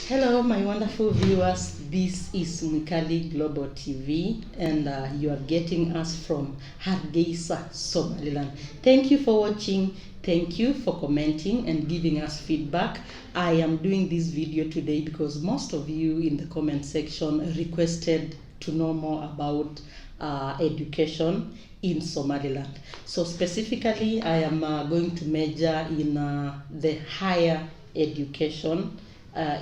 Hello, my wonderful viewers. This is Mikali Global TV, and you are getting us from Hargeisa, Somaliland. Thank you for watching. Thank you for commenting and giving us feedback. I am doing this video today because most of you in the comment section requested to know more about education in Somaliland. So specifically, I am going to major in the higher education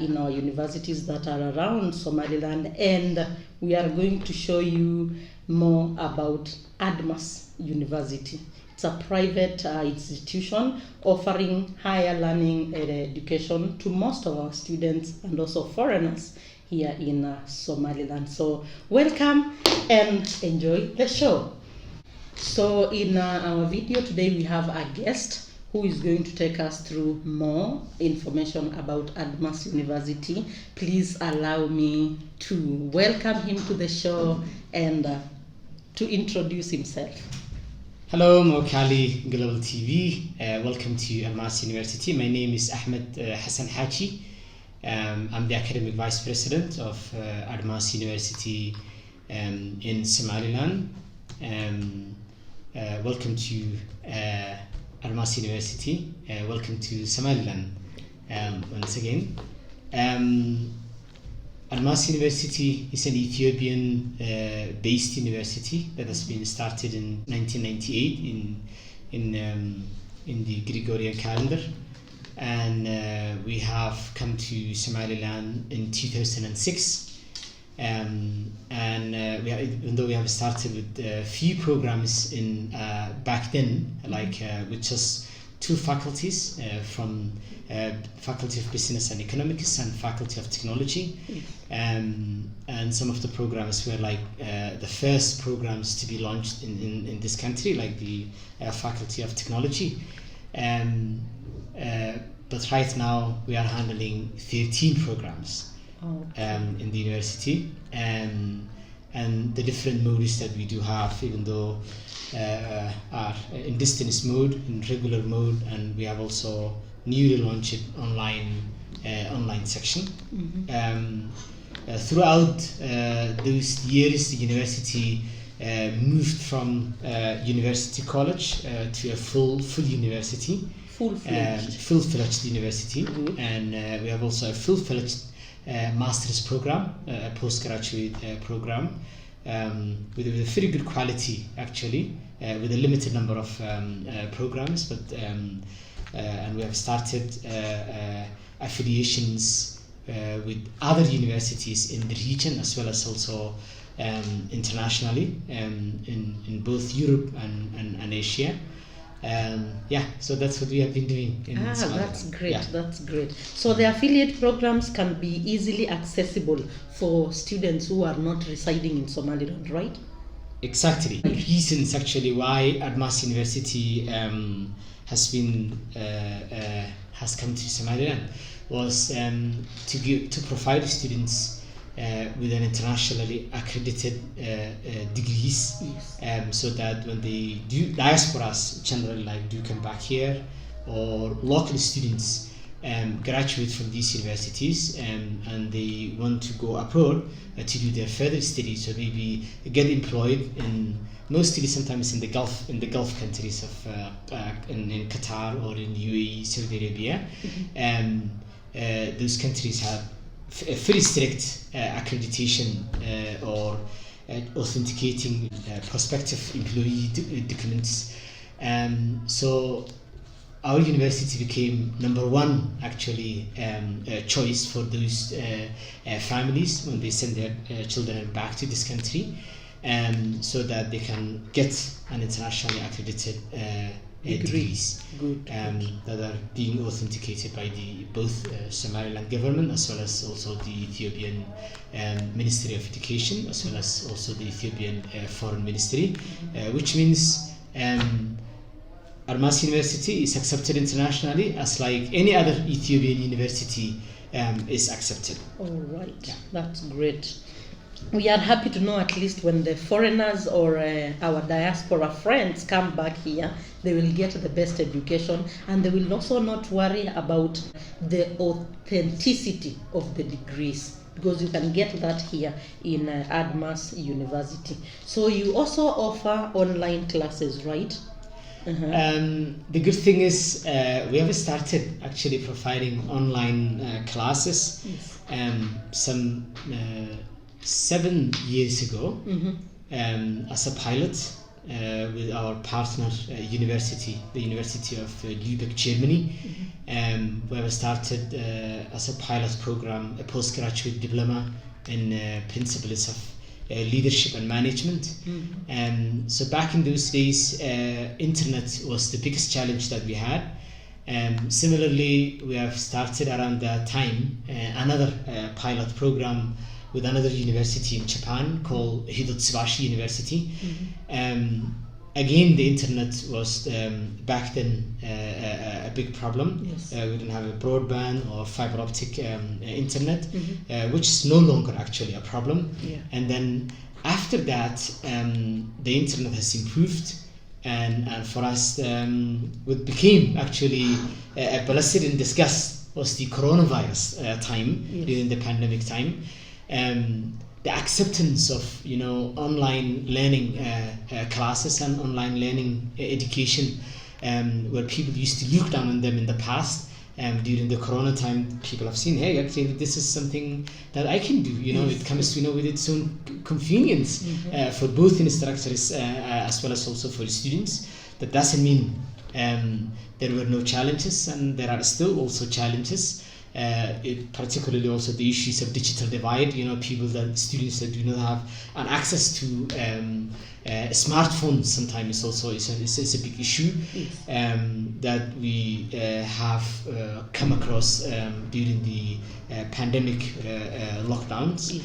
in our universities that are around Somaliland, and we are going to show you more about ADMAS University. It's a private institution offering higher learning and education to most of our students and also foreigners here in Somaliland. So welcome and enjoy the show. So in our video today we have a guest who is going to take us through more information about ADMAS University. Please allow me to welcome him to the show and to introduce himself. Hello, Mokali Global TV. Welcome to ADMAS University. My name is Ahmed Hassan Hachi. I'm the Academic Vice President of ADMAS University in Somaliland. Welcome to ADMAS University. Welcome to Somaliland once again. ADMAS University is an Ethiopian based university that has been started in 1998 in the Gregorian calendar, and we have come to Somaliland in 2006. Even though we have started with a few programs in back then, with just two faculties from Faculty of Business and Economics and Faculty of Technology, and some of the programs were the first programs to be launched in this country, like the Faculty of Technology. But right now we are handling 13 programs. In the university, and the different modes that we do have, even though are in distance mode, in regular mode, and we have also newly launched online section. Throughout those years, the university moved from university college to a full university, full-fledged university, and we have also a full-fledged master's program, a postgraduate program, with a very good quality, actually, with a limited number of programs, but and we have started affiliations with other universities in the region, as well as also internationally, in both Europe and Asia. So that's what we have been doing in Somaliland. That's great. That's great. So the affiliate programs can be easily accessible for students who are not residing in Somaliland, right? Exactly. Reasons actually why ADMAS University has come to Somaliland was to provide students with an internationally accredited degrees, so that when they do, diasporas generally do come back here, or local students graduate from these universities, and they want to go abroad to do their further studies, so maybe get employed in mostly sometimes in the Gulf countries of in Qatar or in UAE, Saudi Arabia. Those countries have a very strict accreditation or authenticating prospective employee documents. So our university became number one, actually, choice for those families when they send their children back to this country, so that they can get an internationally accredited degrees that are being authenticated by both Somaliland government, as well as also the Ethiopian Ministry of Education, as well as also the Ethiopian Foreign Ministry, which means ADMAS University is accepted internationally as like any other Ethiopian university is accepted. All right, that's great. we are happy to know at least when the foreigners or our diaspora friends come back here, they will get the best education, and they will also not worry about the authenticity of the degrees, because you can get that here in Admas University. So you also offer online classes, right? The good thing is we have started actually providing online classes. Yes. Some 7 years ago, as a pilot with our partner university, the University of Lübeck, Germany. We have started as a pilot program, a postgraduate diploma in principles of leadership and management. So back in those days, internet was the biggest challenge that we had. Similarly, we have started around that time another pilot program with another university in Japan called Hitotsubashi University. Again, the internet was back then a big problem. Yes. We didn't have a broadband or fiber optic internet, which is no longer actually a problem. Yeah. And then after that, the internet has improved, and for us, what became actually a blessing in disguise was the coronavirus time. Yes. During the pandemic time. The acceptance of online learning classes and online learning education, where people used to look down on them in the past. During the corona time, people have seen, hey, actually this is something that I can do. It comes with its own convenience for both instructors as well as also for students. That doesn't mean there were no challenges, and there are still also challenges. Particularly also the issues of digital divide. Students that do not have an access to smartphones sometimes also is a big issue. That we have come across during the pandemic lockdowns.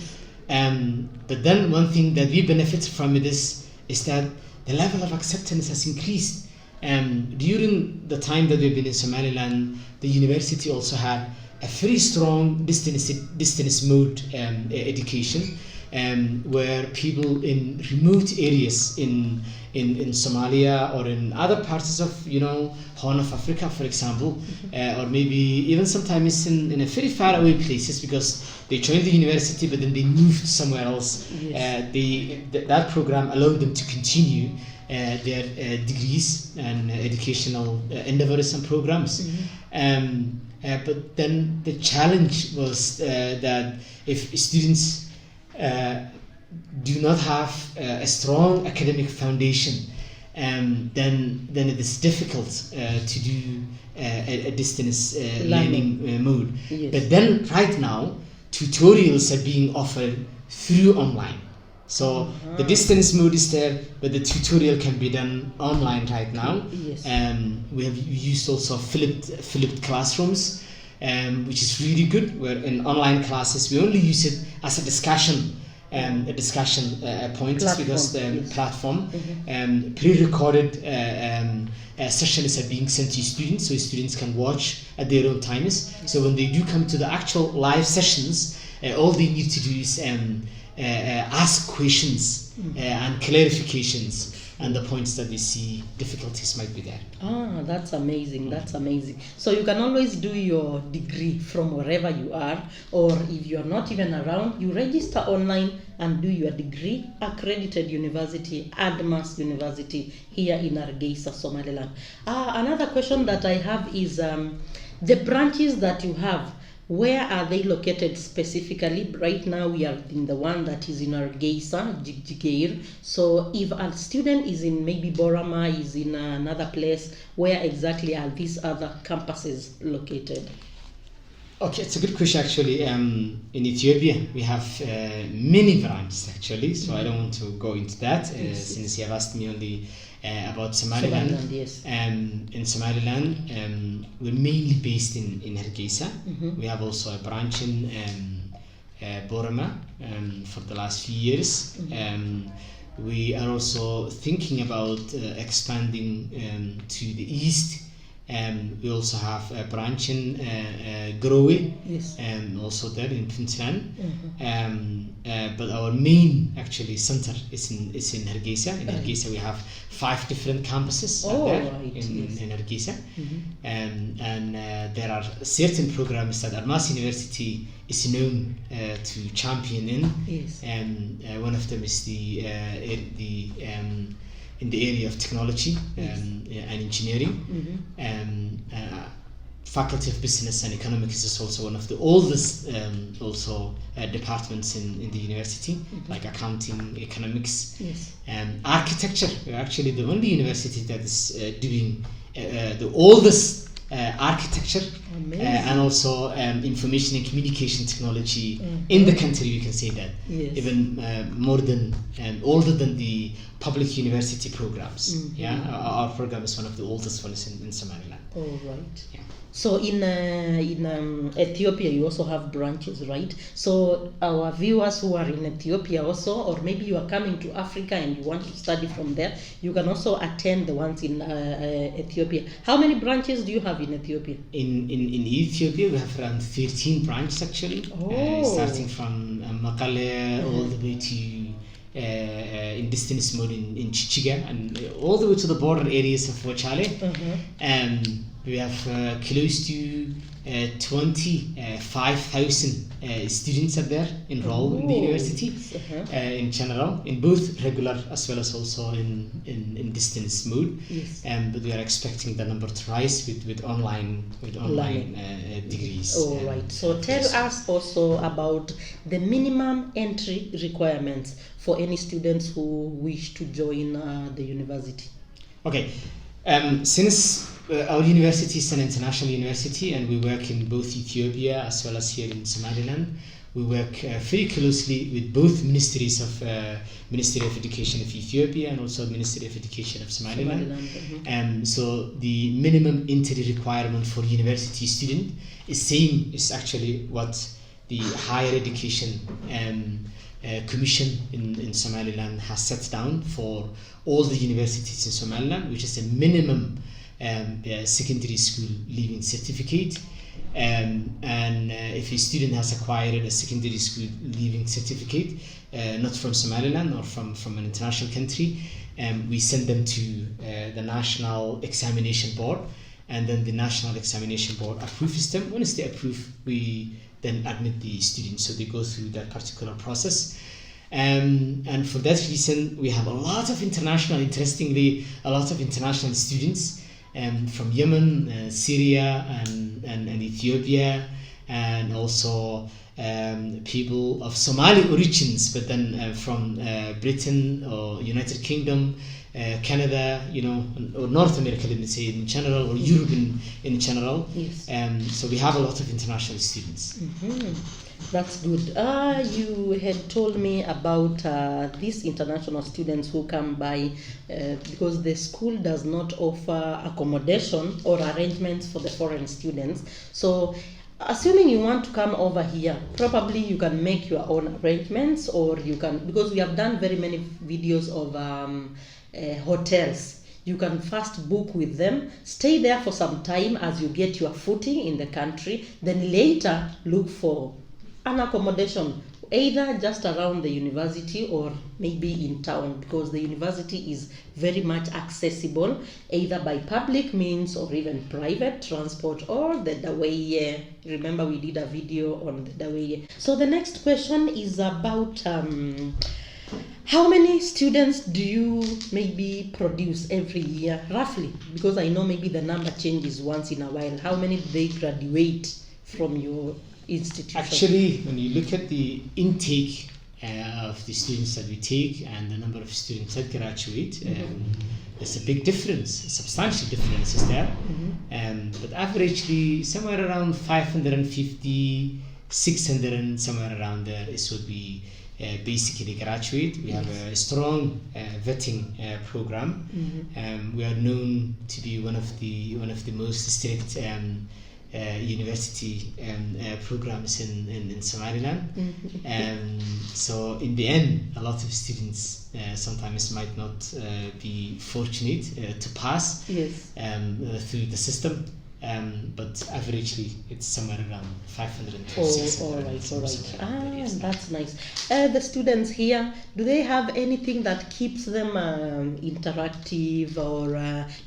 But then one thing that we benefit from it is that the level of acceptance has increased. During the time that we've been in Somaliland, the university also had a very strong distance mode education, where people in remote areas in Somalia or in other parts of Horn of Africa, for example, or maybe even sometimes in a very far away places, because they joined the university but then they moved somewhere else. Yes. That program allowed them to continue their degrees and educational endeavors and programs. But then the challenge was that if students do not have a strong academic foundation, then it is difficult to do a distance learning mode. Yes. But then right now, tutorials are being offered through online. So the distance mode is there, but the tutorial can be done online right now. Yes. We have used also flipped classrooms, which is really good. Where in online classes we only use it as a discussion point, because the platform pre-recorded sessions are being sent to students, so students can watch at their own times. So when they do come to the actual live sessions, all they need to do is ask questions and clarifications, and the points that they see difficulties might be there. That's amazing. That's amazing. So you can always do your degree from wherever you are, or if you are not even around, you register online and do your degree. Accredited university, Admas University, here in Hargeisa, Somaliland. Another question that I have is the branches that you have. Where are they located specifically? Right now we are in the one that is in Hargeisa, Jigjigair. So if a student is in maybe Borama, is in another place, where exactly are these other campuses located? Okay, it's a good question actually. In Ethiopia we have many branches actually, so I don't want to go into that since you have asked me only about Somaliland. Yes. In Somaliland, we're mainly based in Hargeisa. We have also a branch in Borama for the last few years. We are also thinking about expanding to the east We also have a branch in Growe, Yes. also there in Puntland. But our main actually center is in Hargeisa. In Hargeisa we have 5 different campuses there in Hargeisa. And there are certain programs that Armas University is known to champion in. Yes. One of them is in the area of technology and engineering. Faculty of Business and Economics is also one of the oldest departments in the university, like accounting, economics. Yes. Architecture, we're actually the only university that is doing the oldest architecture. And also information and communication technology in the country, you can say that. Yes. Even more than older than the public university programs. Our program is one of the oldest ones in Somaliland. All right. Yeah. So in Ethiopia, you also have branches, right? So our viewers who are in Ethiopia also, or maybe you are coming to Africa and you want to study from there, you can also attend the ones in Ethiopia. How many branches do you have in Ethiopia? In Ethiopia, we have around 13 branches actually, starting from Mekelle all the way to in distance mode in Chichiga and all the way to the border areas of Wachale. We have close to 25,000 students are there enrolled in the university in general, in both regular as well as also in distance mode. Yes. But we are expecting the number to rise with online degrees. All right. So tell us also about the minimum entry requirements for any students who wish to join the university. Okay. Since our university is an international university and we work in both Ethiopia as well as here in Somaliland, we work very closely with both ministries of Ministry of Education of Ethiopia and also Ministry of Education of Somaliland. So the minimum entry requirement for university student is actually what the higher education commission in Somaliland has set down for all the universities in Somaliland, which is a minimum secondary school leaving certificate. And if a student has acquired a secondary school leaving certificate, not from Somaliland or from an international country, we send them to the National Examination Board, and then the National Examination Board approves them. Once they approve, we then admit the students, so they go through that particular process. And for that reason, we have interestingly, a lot of international students from Yemen, Syria, and Ethiopia, and also people of Somali origins, but then from Britain or United Kingdom, Canada, or North America, let me say in general, or Europe in general. Yes. So we have a lot of international students. That's good. You had told me about these international students who come by because the school does not offer accommodation or arrangements for the foreign students. So assuming you want to come over here, probably you can make your own arrangements, or you can, because we have done very many videos of hotels. You can first book with them, stay there for some time as you get your footing in the country, then later look for an accommodation, either just around the university or maybe in town, because the university is very much accessible either by public means or even private transport or the Daweye. Remember, we did a video on the Daweye. So the next question is about how many students do you maybe produce every year, roughly? Because I know maybe the number changes once in a while. How many do they graduate from your institution? Actually, when you look at the intake of the students that we take and the number of students that graduate, there's a big difference, a substantial difference is there. But averagely, somewhere around 550, 600, and somewhere around there is what we basically graduate. We have a strong vetting program. We are known to be one of the most strict university programs in Somaliland. So in the end, a lot of students sometimes might not be fortunate to pass through the system. But averagely it's somewhere around 500 to 600. All right. That's nice. The students here, do they have anything that keeps them interactive, or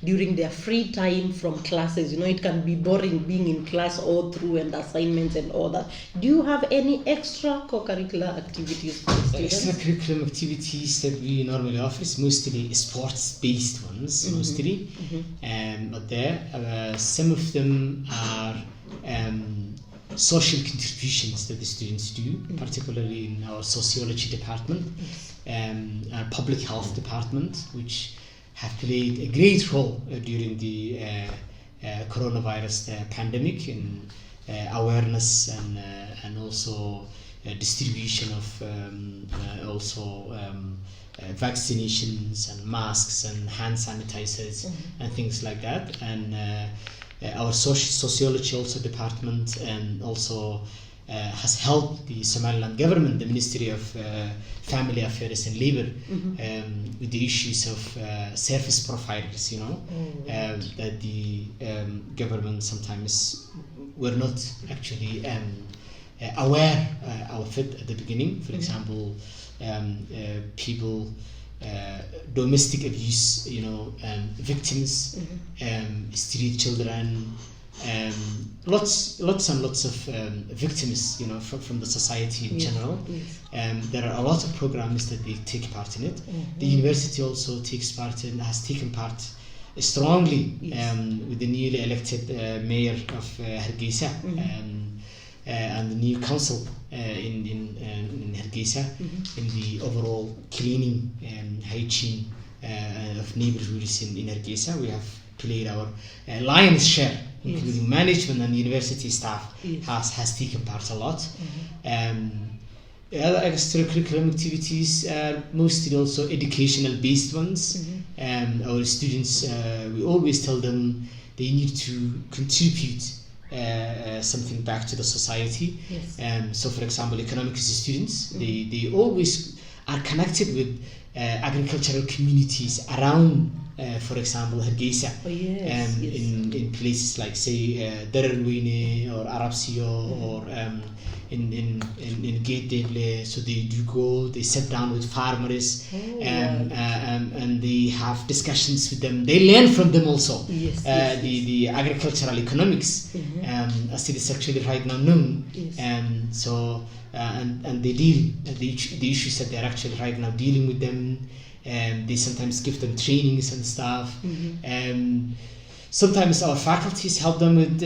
during their free time from classes? You know, it can be boring being in class all through and assignments and all that. Do you have any extra co-curricular activities for the students? Extracurricular activities that we normally offer is mostly sports-based ones, mostly. But there, some of them are social contributions that the students do, particularly in our sociology department, our public health department, which have played a great role during the coronavirus pandemic in awareness and also distribution of vaccinations and masks and hand sanitizers and things like that. And our sociology also department also has helped the Somaliland government, the Ministry of Family Affairs and Labour, with the issues of service providers, you know, that the government sometimes were not actually aware of it at the beginning. For example, people, domestic abuse, you know, victims, street children, lots and lots of victims, you know, from the society in general. There are a lot of programs that they take part in it. The university also takes part and has taken part strongly with the newly elected mayor of Hargeisa and the new council in Hargeisa in the overall cleaning and hygiene of neighborhoods in Hargeisa. We have played our lion's share, including management and university staff has taken part a lot. Other extracurricular activities are mostly also educational based ones. Our students, we always tell them they need to contribute something back to the society. So for example, economics students, they always are connected with agricultural communities around, for example, Hargeisa, in places like, say, Dararweyne or Arabsio or in Gate Deble. So they do go, they sit down with farmers and they have discussions with them. They learn from them also the agricultural economics as it is actually right now known. So and they deal the issues that they're actually right now dealing with them. They sometimes give them trainings and stuff. Sometimes our faculties help them with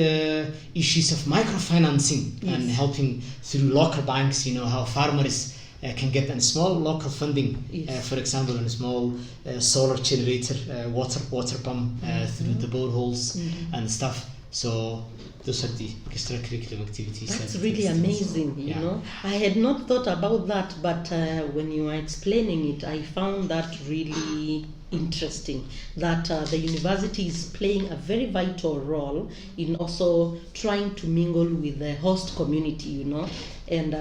issues of microfinancing and helping through local banks, you know, how farmers can get a small local funding, for example, a small solar generator, water pump through the boreholes and stuff. So those are the extracurricular activities. That's really amazing, you know. I had not thought about that, but when you were explaining it, I found that really interesting, that the university is playing a very vital role in also trying to mingle with the host community, you know, and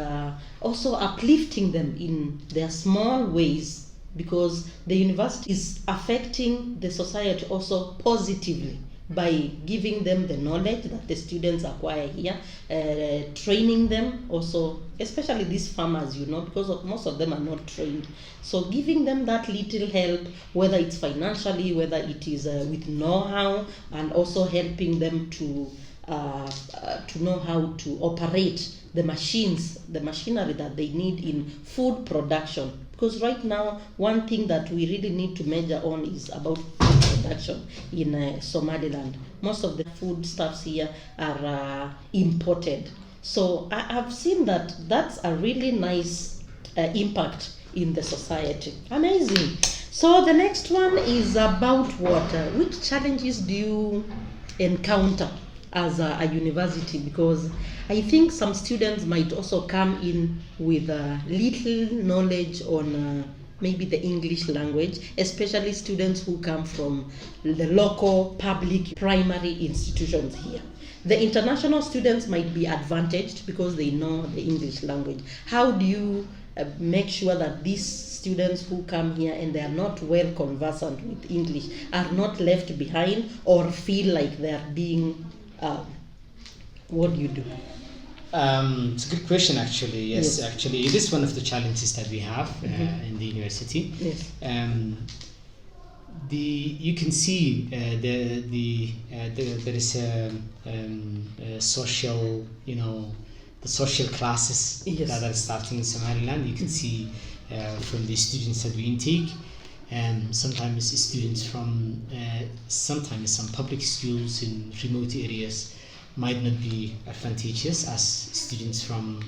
also uplifting them in their small ways, because the university is affecting the society also positively by giving them the knowledge that the students acquire here, training them also, especially these farmers, you know, because most of them are not trained. So giving them that little help, whether it's financially, whether it is with know-how, and also helping them to know how to operate the machines, the machinery that they need in food production. Because right now, one thing that we really need to measure on is about food production in Somaliland. Most of the foodstuffs here are imported. So I've seen that that's a really nice impact in the society. Amazing. So the next one is about water. Which challenges do you encounter as a university? Because I think some students might also come in with little knowledge on maybe the English language, especially students who come from the local public primary institutions here. The international students might be advantaged because they know the English language. How do you make sure that these students who come here and they are not well conversant with English are not left behind or feel like they are being, what do you do? It's a good question, actually. Yes, Yes. actually, it is one of the challenges that we have in the university. Yes. You can see there is a social, the social classes Yes. that are starting in Somaliland. You can see from the students that we intake. Sometimes students from sometimes some public schools in remote areas might not be advantageous as students from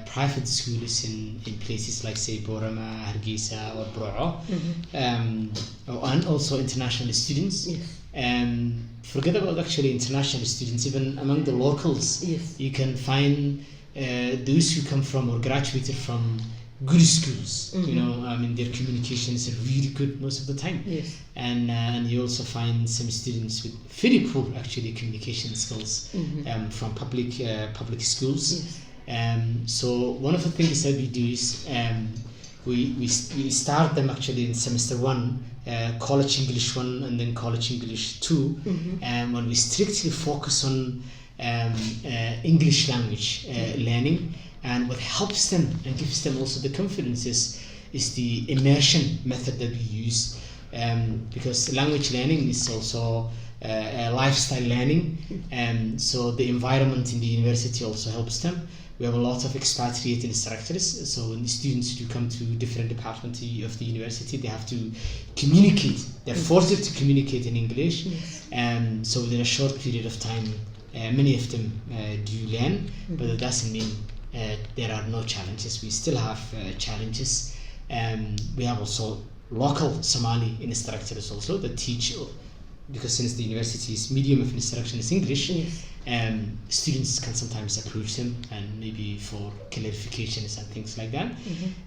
private schools in places like, say, Borama, Hargeisa, or Burco, and also international students. Yes. Forget about actually international students, even among the locals. Yes. You can find those who come from or graduated from good schools. Their communication is really good most of the time. Yes. And you also find some students with very poor actually communication skills from public schools. Yes. So one of the things that we do is we start them actually in semester 1, college English 1 and then college English 2, and when we strictly focus on English language learning. And what helps them and gives them also the confidence is the immersion method that we use, because language learning is also a lifestyle learning, and so the environment in the university also helps them. We have a lot of expatriate instructors, so when the students do come to different departments of the university, they have to communicate. They're forced to communicate in English, and so within a short period of time, many of them do learn, but it doesn't mean there are no challenges. We still have challenges. We have also local Somali instructors also that teach, because since the university's medium of instruction is English, students can sometimes approach them and maybe for clarifications and things like that.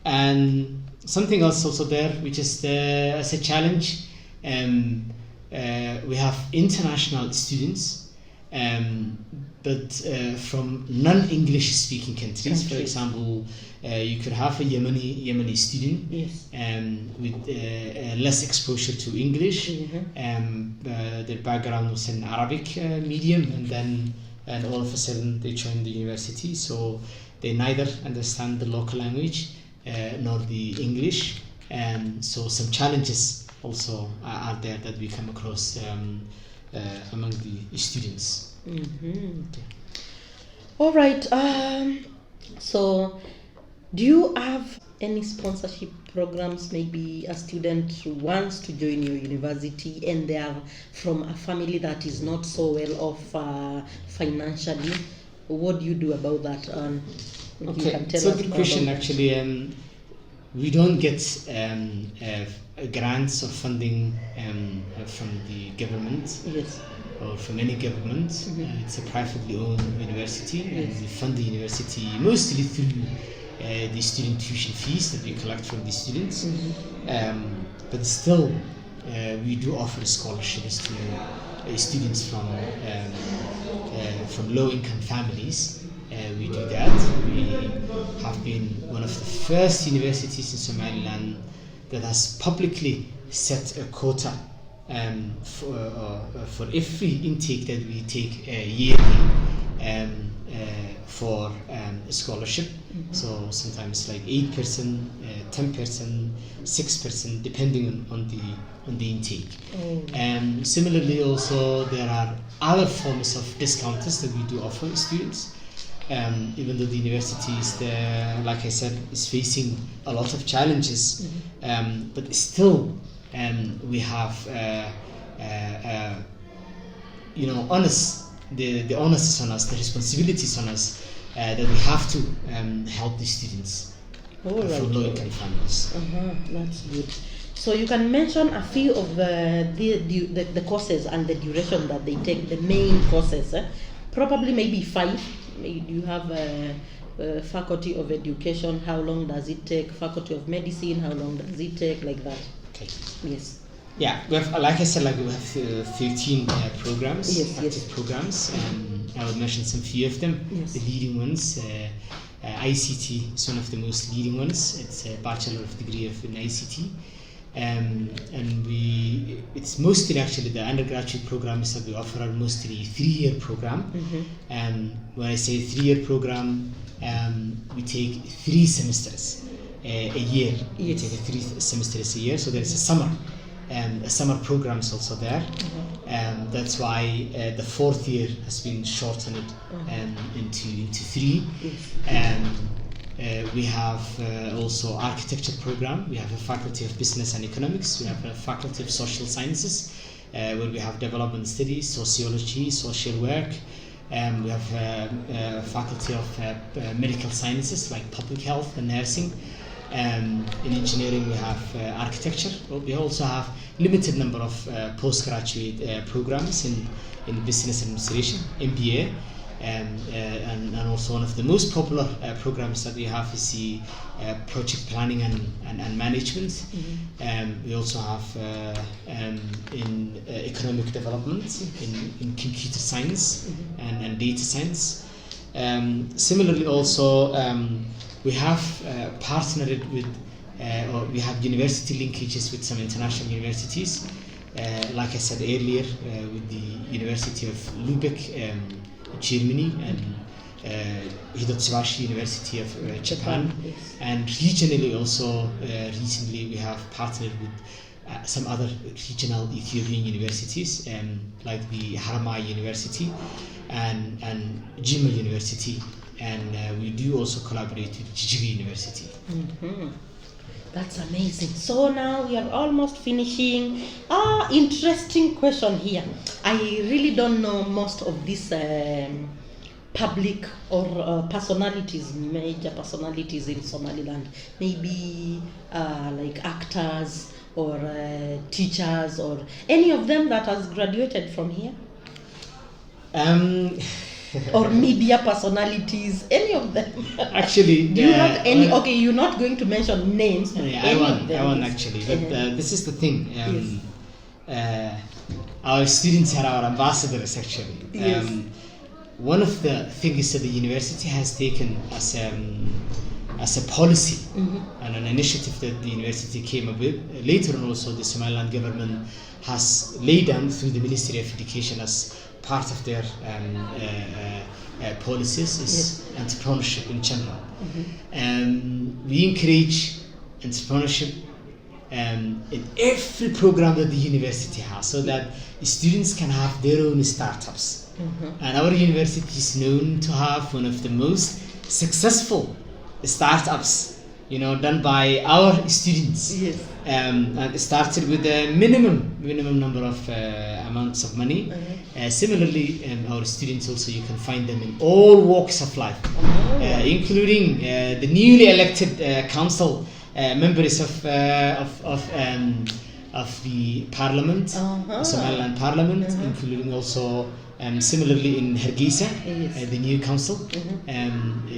And something else also there, which is as a challenge, we have international students, but from non-English speaking countries. For example, you could have a Yemeni student with less exposure to English. Their background was in Arabic medium, and all of a sudden they join the university, so they neither understand the local language nor the English, and so some challenges also are there that we come across among the students. All right. So, do you have any sponsorship programs? Maybe a student who wants to join your university and they are from a family that is not so well off financially. What do you do about that? Maybe you can tell so us good more question. about Actually, we don't get grants or funding from the government. Yes. Or from any government. It's a privately owned university, and we fund the university mostly through the student tuition fees that we collect from the students. But still, we do offer scholarships to students from low-income families. We do that. We have been one of the first universities in Somaliland that has publicly set a quota for every intake that we take yearly for a scholarship. So sometimes like 8%, 10%, 6%, depending on the intake. And similarly, also there are other forms of discounts that we do offer students. Even though the university is, like I said, is facing a lot of challenges, but still. We have, honest. The onus is on us. The responsibility is on us that we have to help the students from low-income families. That's good. So you can mention a few of the courses and the duration that they take, the main courses. Probably maybe 5. You have Faculty of Education. How long does it take? Faculty of Medicine. How long does it take? Like that. Okay. Yes. Yeah, we have, like I said, we have 13 programs, Yes. programs, I will mention some few of them. Yes. The leading ones. ICT is one of the most leading ones. It's a bachelor of degree in ICT. And it's mostly actually the undergraduate programs that we offer are mostly 3-year program. When I say 3-year program, we take 3 semesters a year. Yes. We take 3 semesters a year, so there's a summer program is also there. That's why the 4th year has been shortened into 3. We have also architecture program. We have a faculty of business and economics. We have a faculty of social sciences, where we have development studies, sociology, social work. We have a faculty of medical sciences like public health and nursing. In engineering we have architecture. We also have limited number of postgraduate programs in business administration, MBA. And also one of the most popular programs that we have is the project planning and management. We also have in economic development, in computer science and data science. Similarly also we have partnered with or we have university linkages with some international universities. Like I said earlier, with the University of Lübeck, Germany, and Hitotsubashi University of Japan. Yes. And regionally also, recently we have partnered with some other regional Ethiopian universities, like the Haramaya University and Jimma University, and we do also collaborate with Jijiga University. That's amazing. So now we are almost finishing. Interesting question here. I really don't know most of these public or personalities, major personalities in Somaliland. Maybe like actors or teachers or any of them that has graduated from here? Or media personalities, any of them? Actually, do you have any? Okay, you're not going to mention names, but yeah, any I of them. want actually, but this is the thing. Our students are our ambassadors actually. Yes. One of the things that the university has taken as a policy and an initiative that the university came up with. Later on also the Somaliland government has laid down through the Ministry of Education as part of their policies is entrepreneurship in general. We encourage entrepreneurship in every program that the university has, so that students can have their own startups. And our university is known to have one of the most successful startups, done by our students. Yes. And it started with a minimum number of amounts of money. Similarly, our students also, you can find them in all walks of life, including the newly elected council members of the parliament, Somaliland parliament, including also similarly in Hargeisa, the new council.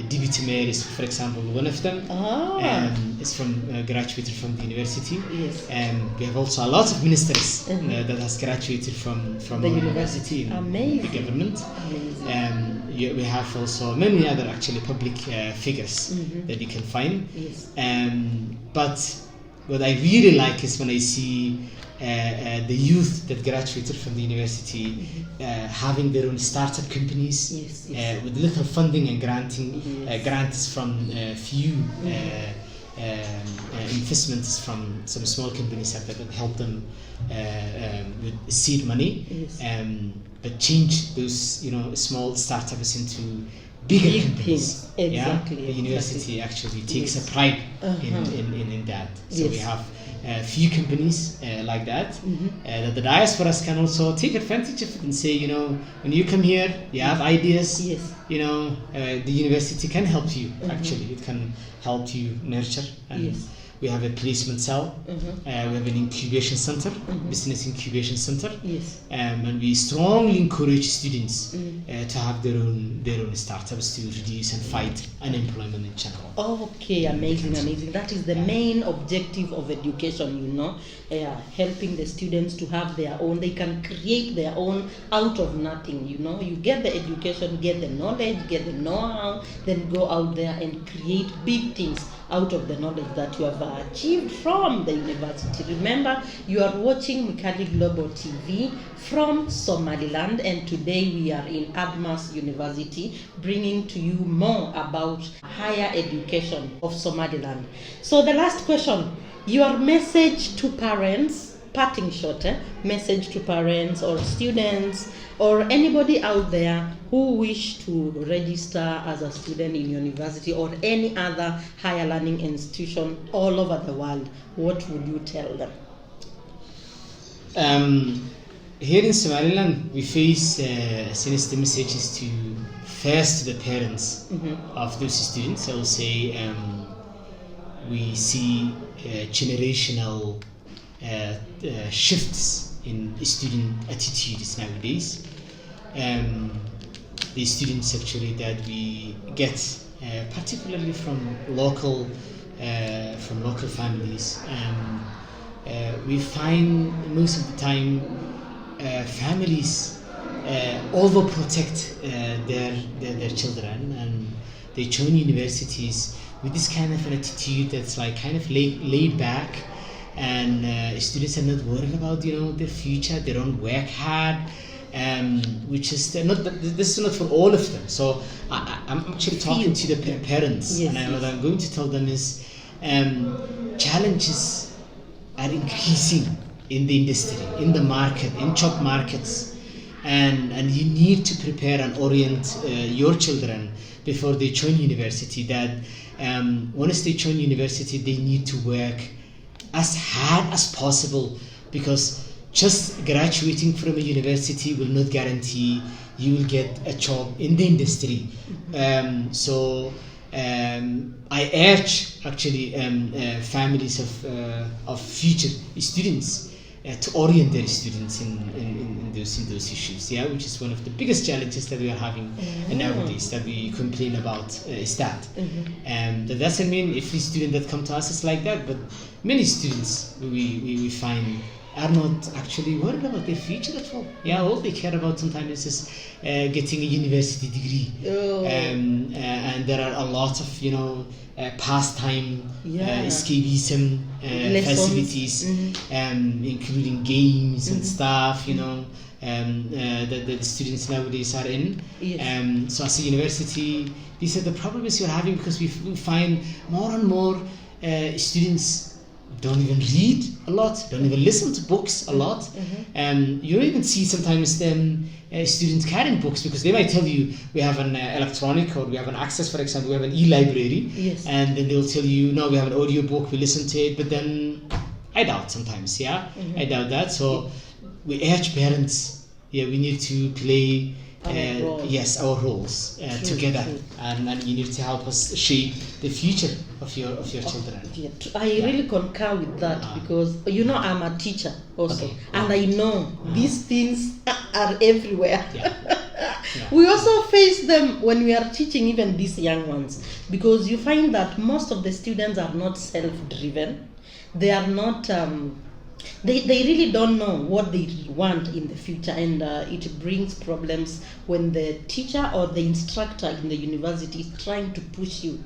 Deputy mayor is, for example, one of them. Is graduated from the university. Yes. We have also a lot of ministers that has graduated from the university in the government. We have also many other actually public figures that you can find. Yes. But what I really like is when I see the youth that graduated from the university having their own startup companies with little funding and grants from few investments from some small companies that help them with seed money, but change those small startups into bigger companies. Exactly. The university actually takes a pride in that. So we have a few companies like that that the diasporas can also take advantage of it and say, when you come here, you have ideas. Yes. The university can help you. Actually, it can help you nurture and we have a placement cell, we have an incubation center, business incubation center, Yes. and we strongly encourage students to have their own startups to reduce and fight unemployment in general. Okay, amazing, amazing. That is the main objective of education, you know, helping the students to have their own. They can create their own out of nothing, you know. You get the education, get the knowledge, get the know-how, then go out there and create big things out of the knowledge that you have achieved from the university. Remember, you are watching Mikali Global TV from Somaliland, and today we are in Admas University bringing to you more about higher education of Somaliland. So the last question, your message to parents, parting shot, message to parents or students or anybody out there who wish to register as a student in university or any other higher learning institution all over the world, what would you tell them? Here in Somaliland, we face sinister messages to first to the parents of those students. I will say we see generational shifts in student attitudes nowadays. The students actually that we get, particularly from local families, we find most of the time families overprotect their children, and they join universities with this kind of an attitude that's like kind of laid back, and students are not worried about their future. They don't work hard, which is this is not for all of them. So I'm actually talking to the parents, yes, and what I'm going to tell them is challenges are increasing in the industry, in the market, in job markets, and you need to prepare and orient your children before they join university, that once they join university they need to work as hard as possible, because just graduating from a university will not guarantee you will get a job in the industry. So I urge actually families of future students to orient their students in those issues, which is one of the biggest challenges that we are having nowadays, that we complain about, is that. That doesn't mean every student that comes to us is like that, but many students we find are not actually worried about their future at all. All they care about sometimes is getting a university degree. And there are a lot of pastime, escapism facilities, including games and stuff, that the students nowadays are in. Yes. So as a university, these are the problems you're having, because we find more and more students don't even read a lot, don't even listen to books a lot. You don't even see sometimes them students carrying books, because they might tell you we have an electronic, or we have an access, for example, we have an e-library, and then they'll tell you, no, we have an audio book, we listen to it, but then I doubt sometimes, I doubt that. So we urge parents, we need to play our roles together, and you need to help us shape the future of your children. I really concur with that, because I'm a teacher also, and I know these things are everywhere. We also face them when we are teaching even these young ones, because you find that most of the students are not self-driven. They are not they really don't know what they want in the future, and it brings problems when the teacher or the instructor in the university is trying to push you,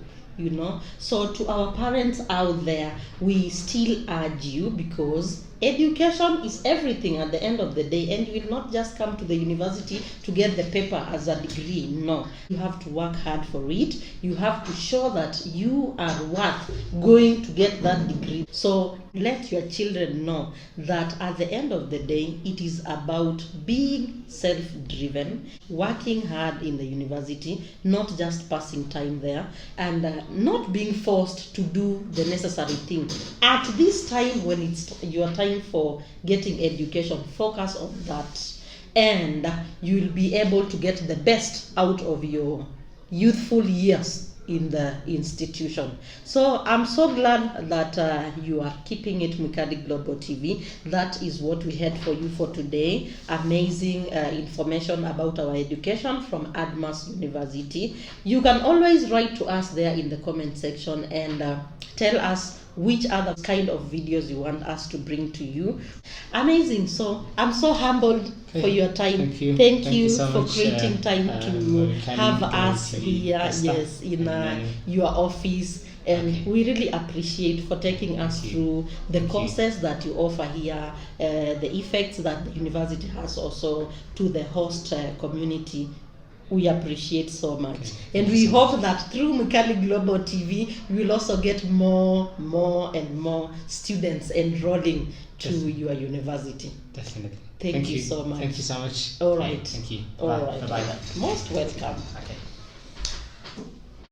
So to our parents out there, we still urge you, because education is everything at the end of the day, and you will not just come to the university to get the paper as a degree. No, you have to work hard for it. You have to show that you are worth going to get that degree. So let your children know that at the end of the day, it is about being self-driven, working hard in the university, not just passing time there, and not being forced to do the necessary thing. At this time, when it's your time for getting education, focus on that, and you will be able to get the best out of your youthful years in the institution. So I'm so glad that you are keeping it Mikali Global TV. That is what we had for you for today. Amazing information about our education from Admas University. You can always write to us there in the comment section and tell us which other kind of videos you want us to bring to you. Amazing. So I'm so humbled for your time. Thank you So for much, creating time to have us here, yes, in your office. And we really appreciate for taking us through the courses that you offer here, the effects that the university has also to the host community. We appreciate so much. And we hope that through Mikali Global TV, we will also get more and more students enrolling to your university. Definitely. Thank you so much. Thank you so much. All right. Thank you. All right. Bye-bye. Most welcome. Okay.